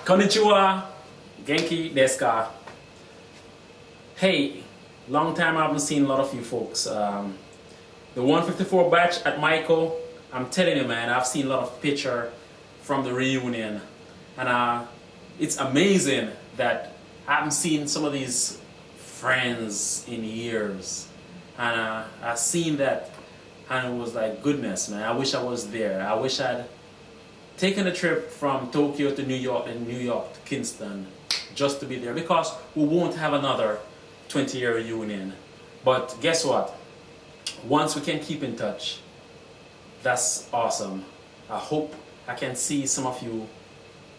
Konnichiwa, Genki desu ka? Hey, long time I haven't seen a lot of you folks. The 154 batch at Michael, I'm telling you, man, I've seen a lot of picture from the reunion, and it's amazing that I haven't seen some of these friends in years, and I've seen that, and it was like, goodness, man, I wish I was there. I wish I'd taken a trip from Tokyo to New York and New York to Kingston just to be there, because we won't have another 20-year reunion. But guess what? Once we can keep in touch, that's awesome. I hope I can see some of you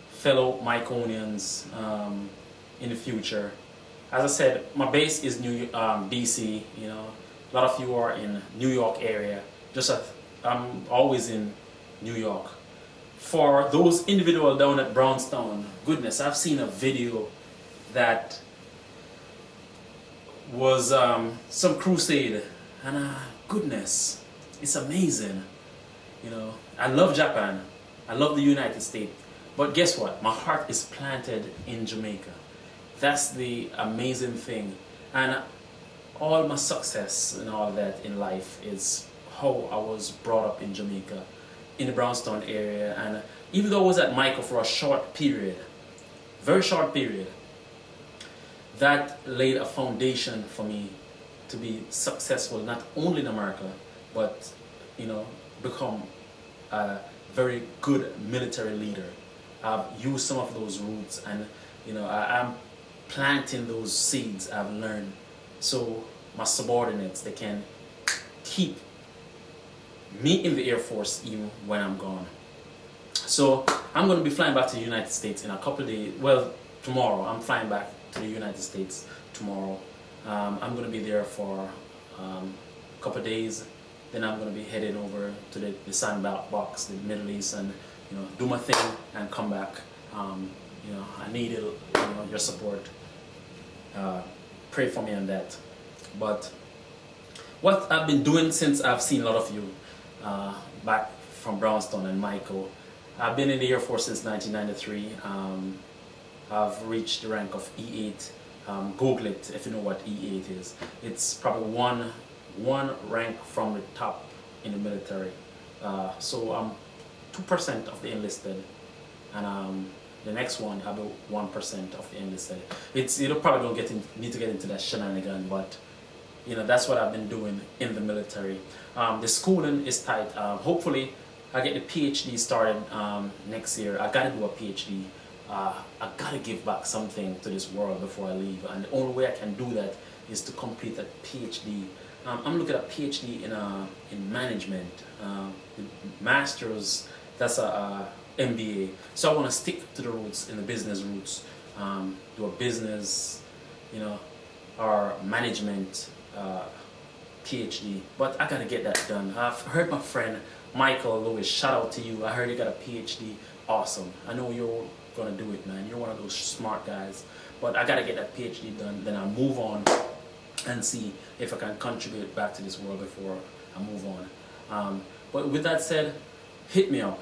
fellow Myconians in the future. As I said, my base is DC. You know, a lot of you are in New York area. I'm always in New York. For those individuals down at Brownstown, goodness, I've seen a video that was some crusade, and goodness, it's amazing. You know, I love Japan, I love the United States, but guess what? My heart is planted in Jamaica. That's the amazing thing, and all my success and all that in life is how I was brought up in Jamaica, in the Brownstown area. And even though I was at Michael for a short period, very short period, that laid a foundation for me to be successful not only in America, but, you know, become a very good military leader. I've used some of those roots, and, you know, I'm planting those seeds I've learned, so my subordinates, they can keep me in the Air Force even when I'm gone. So I'm going to be flying back to the United States in a couple of days. Well, tomorrow. I'm flying back to the United States tomorrow. I'm going to be there for a couple of days. Then I'm going to be heading over to the sandbox, the Middle East, and, you know, do my thing and come back. You know, I need your support. Pray for me on that. But what I've been doing since I've seen a lot of you back from Brownstown and Michael, I've been in the Air Force since 1993. I've reached the rank of E8. Google it if you know what E8 is. It's probably one rank from the top in the military. So I'm 2% of the enlisted, and the next one about 1% of the enlisted. You probably don't need to get into that shenanigan, but you know, that's what I've been doing in the military. The schooling is tight. Hopefully I get the PhD started next year. I gotta do a PhD. I gotta give back something to this world before I leave, and the only way I can do that is to complete a PhD. I'm looking at a PhD in management. The master's, that's a MBA. So I want to stick to the roots, in the business roots. Do a business, you know, or management PhD. But I gotta get that done. I've heard my friend Michael Lewis, shout out to you. I heard you got a PhD. Awesome. I know you're gonna do it, man. You're one of those smart guys. But I gotta get that PhD done. Then I'll move on and see if I can contribute back to this world before I move on. But with that said, hit me up.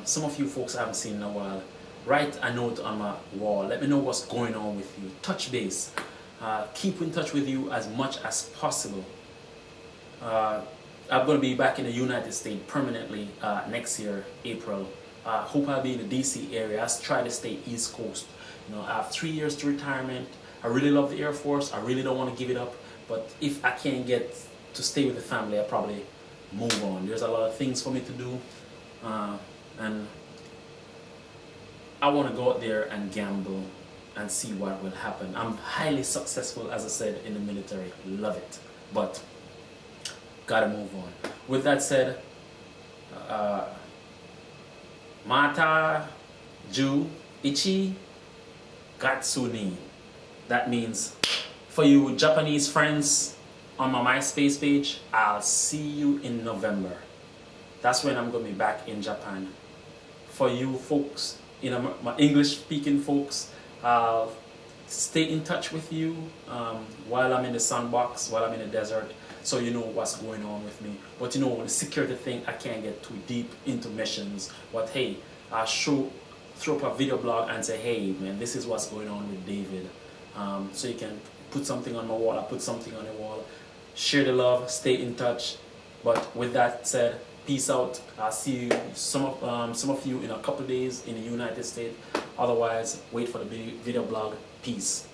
Some of you folks I haven't seen in a while, write a note on my wall. Let me know what's going on with you. Touch base. Keep in touch with you as much as possible. I'm going to be back in the United States permanently next year, April. Hope I'll be in the DC area. I try to stay East Coast. You know, I have 3 years to retirement. I really love the Air Force. I really don't want to give it up. But if I can't get to stay with the family, I'll probably move on. There's a lot of things for me to do. And I want to go out there and gamble and see what will happen. I'm highly successful, as I said, in the military. Love it. But gotta move on. With that said, Mata Ju Ichi Gatsuni. That means, for you Japanese friends on my MySpace page, I'll see you in November. That's when I'm going to be back in Japan. For you folks, you know, my English speaking folks, I'll stay in touch with you while I'm in the sandbox, while I'm in the desert, so you know what's going on with me. But you know, the security thing, I can't get too deep into missions. But hey, I'll show throw up a video blog and say, hey man, this is what's going on with David. So you can put something on my wall, I put something on the wall. Share the love, stay in touch. But with that said, peace out. I'll see you, some of you in a couple of days in the United States. Otherwise, wait for the video blog. Peace.